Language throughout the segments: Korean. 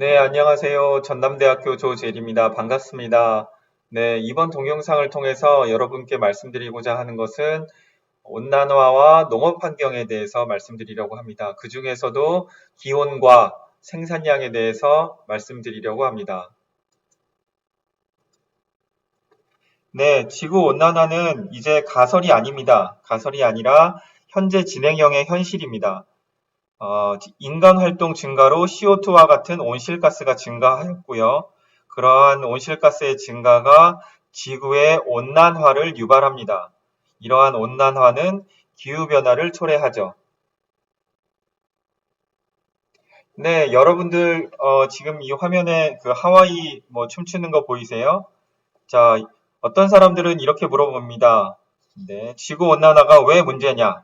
네, 안녕하세요. 전남대학교 조재일입니다. 반갑습니다. 네, 이번 동영상을 통해서 여러분께 말씀드리고자 하는 것은 온난화와 농업 환경에 대해서 말씀드리려고 합니다. 그 중에서도 기온과 생산량에 대해서 말씀드리려고 합니다. 네, 지구 온난화는 이제 가설이 아닙니다. 가설이 아니라 현재 진행형의 현실입니다. 인간 활동 증가로 CO2와 같은 온실가스가 증가하였고요. 그러한 온실가스의 증가가 지구의 온난화를 유발합니다. 이러한 온난화는 기후변화를 초래하죠. 네, 여러분들 지금 이 화면에 그 하와이 뭐 춤추는 거 보이세요? 자, 어떤 사람들은 이렇게 물어봅니다. 네, 지구 온난화가 왜 문제냐?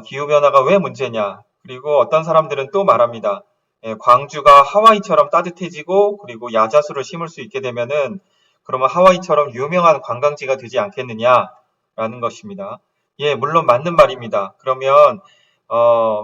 기후변화가 왜 문제냐? 그리고 어떤 사람들은 또 말합니다. 예, 광주가 하와이처럼 따뜻해지고 그리고 야자수를 심을 수 있게 되면은 그러면 하와이처럼 유명한 관광지가 되지 않겠느냐라는 것입니다. 예, 물론 맞는 말입니다. 그러면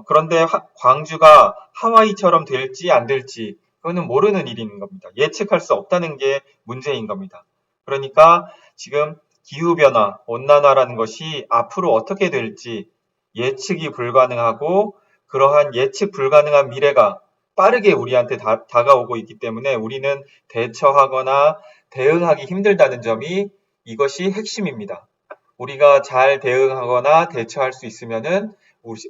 그런데 광주가 하와이처럼 될지 안 될지 그거는 모르는 일인 겁니다. 예측할 수 없다는 게 문제인 겁니다. 그러니까 지금 기후변화, 온난화라는 것이 앞으로 어떻게 될지 예측이 불가능하고 그러한 예측 불가능한 미래가 빠르게 우리한테 다가오고 있기 때문에 우리는 대처하거나 대응하기 힘들다는 점이 이것이 핵심입니다. 우리가 잘 대응하거나 대처할 수 있으면은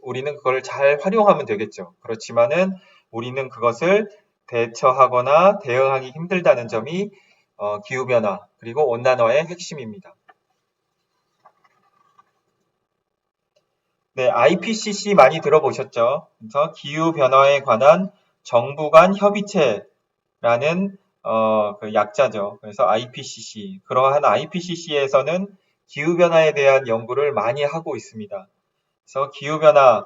우리는 그걸 잘 활용하면 되겠죠. 그렇지만은 우리는 그것을 대처하거나 대응하기 힘들다는 점이 기후변화 그리고 온난화의 핵심입니다. 네, IPCC 많이 들어보셨죠? 그래서 기후변화에 관한 정부 간 협의체라는 그 약자죠. 그래서 IPCC. 그러한 IPCC에서는 기후변화에 대한 연구를 많이 하고 있습니다. 그래서 기후변화,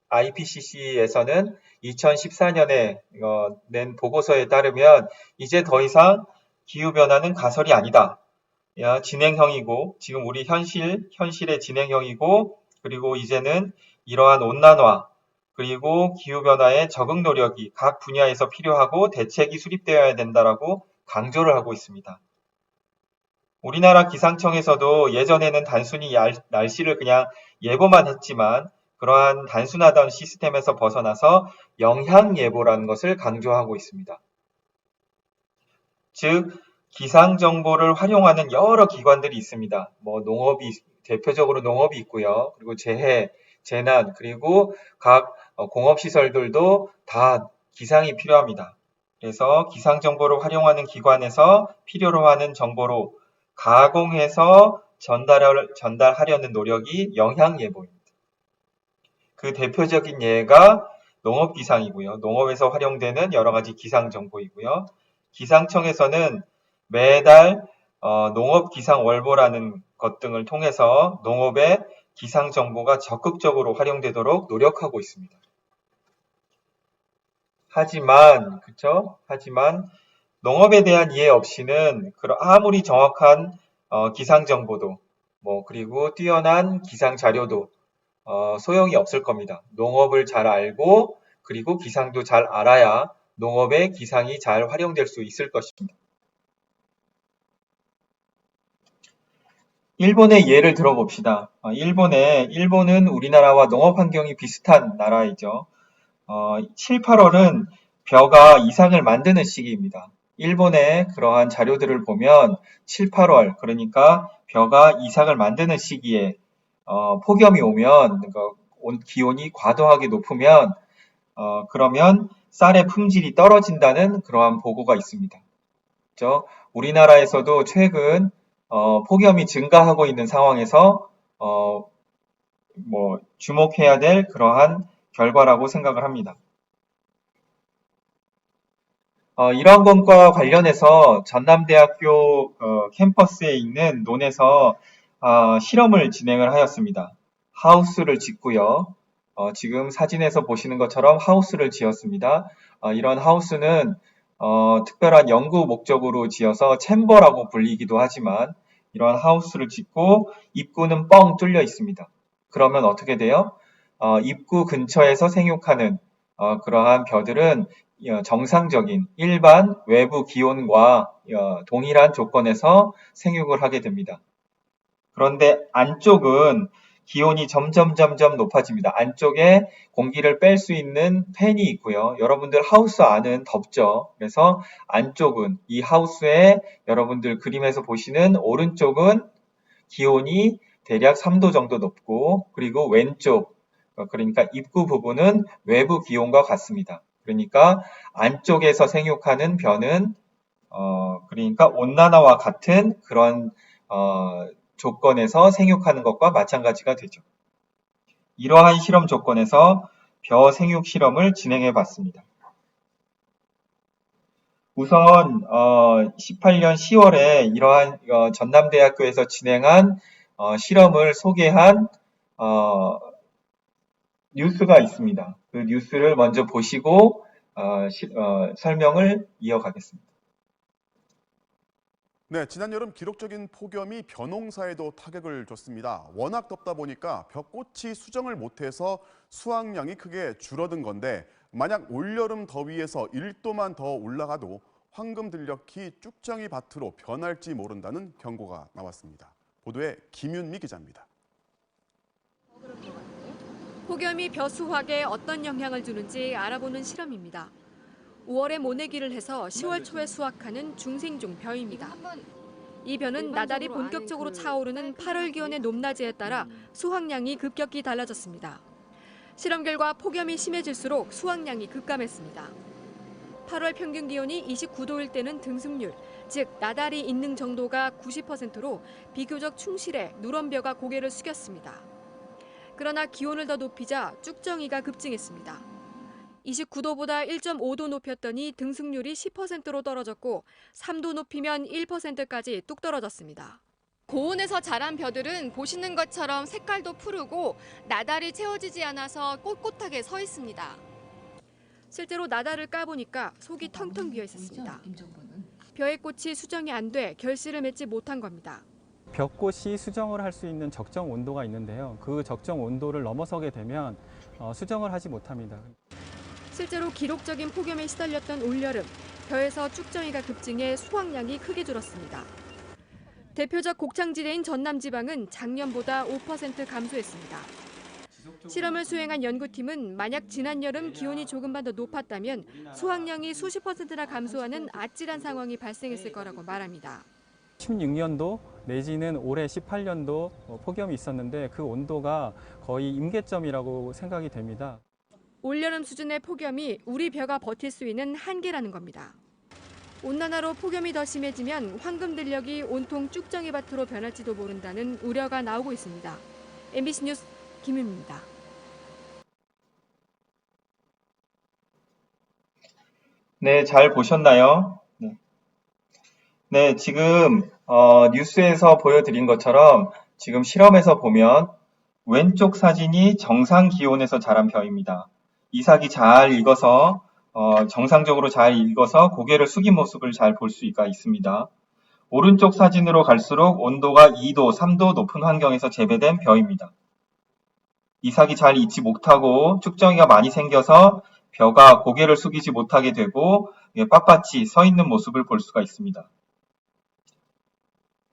IPCC에서는 2014년에 낸 보고서에 따르면 이제 더 이상 기후변화는 가설이 아니다. 진행형이고, 지금 우리 현실의 진행형이고, 그리고 이제는 이러한 온난화, 그리고 기후변화의 적응 노력이 각 분야에서 필요하고 대책이 수립되어야 된다라고 강조를 하고 있습니다. 우리나라 기상청에서도 예전에는 단순히 날씨를 그냥 예보만 했지만 그러한 단순하던 시스템에서 벗어나서 영향예보라는 것을 강조하고 있습니다. 즉, 기상정보를 활용하는 여러 기관들이 있습니다. 뭐 대표적으로 농업이 있고요. 그리고 재난, 그리고 각 공업시설들도 다 기상이 필요합니다. 그래서 기상정보를 활용하는 기관에서 필요로 하는 정보로 가공해서 전달하려는 노력이 영향예보입니다. 그 대표적인 예가 농업기상이고요. 농업에서 활용되는 여러 가지 기상정보이고요. 기상청에서는 매달 농업기상월보라는 것 등을 통해서 농업의 기상정보가 적극적으로 활용되도록 노력하고 있습니다. 하지만 농업에 대한 이해 없이는 아무리 정확한 기상 정보도 그리고 뛰어난 기상 자료도 소용이 없을 겁니다. 농업을 잘 알고 그리고 기상도 잘 알아야 농업의 기상이 잘 활용될 수 있을 것입니다. 일본의 예를 들어봅시다. 일본은 우리나라와 농업 환경이 비슷한 나라이죠. 7, 8월은 벼가 이상을 만드는 시기입니다. 일본의 그러한 자료들을 보면 7, 8월, 그러니까 벼가 이상을 만드는 시기에 폭염이 오면, 그러니까 기온이 과도하게 높으면, 그러면 쌀의 품질이 떨어진다는 그러한 보고가 있습니다. 그렇죠? 우리나라에서도 최근 폭염이 증가하고 있는 상황에서 주목해야 될 그러한 결과라고 생각을 합니다. 이러한 것과 관련해서 전남대학교 캠퍼스에 있는 논에서 실험을 진행을 하였습니다. 하우스를 짓고요. 지금 사진에서 보시는 것처럼 하우스를 지었습니다. 이런 하우스는 특별한 연구 목적으로 지어서 챔버라고 불리기도 하지만 이러한 하우스를 짓고 입구는 뻥 뚫려 있습니다. 그러면 어떻게 돼요? 입구 근처에서 생육하는 그러한 벼들은 정상적인 일반 외부 기온과 동일한 조건에서 생육을 하게 됩니다. 그런데 안쪽은 기온이 점점 높아집니다. 안쪽에 공기를 뺄 수 있는 팬이 있고요. 여러분들 하우스 안은 덥죠. 그래서 안쪽은 이 하우스에 여러분들 그림에서 보시는 오른쪽은 기온이 대략 3도 정도 높고, 그리고 왼쪽, 그러니까 입구 부분은 외부 기온과 같습니다. 그러니까 안쪽에서 생육하는 벼는 그러니까 온난화와 같은 그런 조건에서 생육하는 것과 마찬가지가 되죠. 이러한 실험 조건에서 벼 생육 실험을 진행해 봤습니다. 우선 18년 10월에 이러한 전남대학교에서 진행한 실험을 소개한 뉴스가 있습니다. 그 뉴스를 먼저 보시고 설명을 이어가겠습니다. 네, 지난 여름 기록적인 폭염이 벼농사에도 타격을 줬습니다. 워낙 덥다 보니까 벼꽃이 수정을 못해서 수확량이 크게 줄어든 건데, 만약 올여름 더위에서 1도만 더 올라가도 황금 들녘이 쭉정이 밭으로 변할지 모른다는 경고가 나왔습니다. 보도에 김윤미 기자입니다. 폭염이 벼 수확에 어떤 영향을 주는지 알아보는 실험입니다. 5월에 모내기를 해서 10월 초에 수확하는 중생종 벼입니다. 이 벼는 나달이 본격적으로 차오르는 8월 기온의 높낮이에 따라 수확량이 급격히 달라졌습니다. 실험 결과 폭염이 심해질수록 수확량이 급감했습니다. 8월 평균 기온이 29도일 때는 등승률, 즉 나달이 있는 정도가 90%로 비교적 충실해 누런벼가 고개를 숙였습니다. 그러나 기온을 더 높이자 쭉정이가 급증했습니다. 29도보다 1.5도 높였더니 등승률이 10%로 떨어졌고 3도 높이면 1%까지 뚝 떨어졌습니다. 고온에서 자란 벼들은 보시는 것처럼 색깔도 푸르고 나달이 채워지지 않아서 꼿꼿하게 서 있습니다. 실제로 나달을 까보니까 속이 텅텅 비어 있었습니다. 벼의 꽃이 수정이 안 돼 결실을 맺지 못한 겁니다. 벼꽃이 수정을 할 수 있는 적정 온도가 있는데요. 그 적정 온도를 넘어서게 되면 수정을 하지 못합니다. 실제로 기록적인 폭염에 시달렸던 올여름, 벼에서 쭉정이가 급증해 수확량이 크게 줄었습니다. 대표적 곡창지대인 전남지방은 작년보다 5% 감소했습니다. 실험을 수행한 연구팀은 만약 지난 여름 기온이 조금만 더 높았다면 수확량이 수십 %나 감소하는 아찔한 상황이 발생했을 거라고 말합니다. 16년도 내지는 올해 18년도 폭염이 있었는데 그 온도가 거의 임계점이라고 생각이 됩니다. 올여름 수준의 폭염이 우리 벼가 버틸 수 있는 한계라는 겁니다. 온난화로 폭염이 더 심해지면 황금 들녘이 온통 쭉정이 밭으로 변할지도 모른다는 우려가 나오고 있습니다. MBC 뉴스 김윤미입니다. 네, 잘 보셨나요? 네, 지금 뉴스에서 보여드린 것처럼 지금 실험에서 보면 왼쪽 사진이 정상 기온에서 자란 벼입니다. 이삭이 잘 익어서 정상적으로 잘 익어서 고개를 숙인 모습을 잘 볼 수가 있습니다. 오른쪽 사진으로 갈수록 온도가 2도, 3도 높은 환경에서 재배된 벼입니다. 이삭이 잘 익지 못하고 쭉정이가 많이 생겨서 벼가 고개를 숙이지 못하게 되고 빳빳이 서 있는 모습을 볼 수가 있습니다.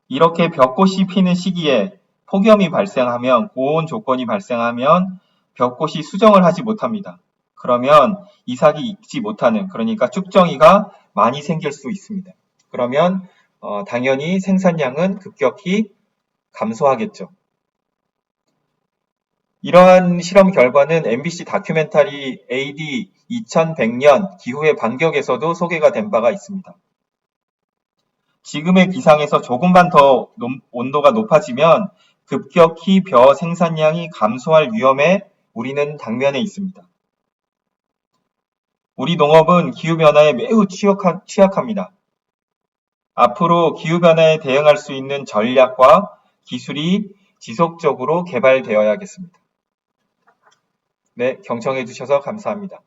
이렇게 벼꽃이 피는 시기에 폭염이 발생하면, 고온 조건이 발생하면 벼꽃이 수정을 하지 못합니다. 그러면 이삭이 익지 못하는, 그러니까 쭉정이가 많이 생길 수 있습니다. 그러면 당연히 생산량은 급격히 감소하겠죠. 이러한 실험 결과는 MBC 다큐멘터리 AD 2100년 기후의 반격에서도 소개가 된 바가 있습니다. 지금의 기상에서 조금만 더 온도가 높아지면 급격히 벼 생산량이 감소할 위험에 우리는 당면에 있습니다. 우리 농업은 기후변화에 매우 취약합니다. 앞으로 기후변화에 대응할 수 있는 전략과 기술이 지속적으로 개발되어야겠습니다. 네, 경청해 주셔서 감사합니다.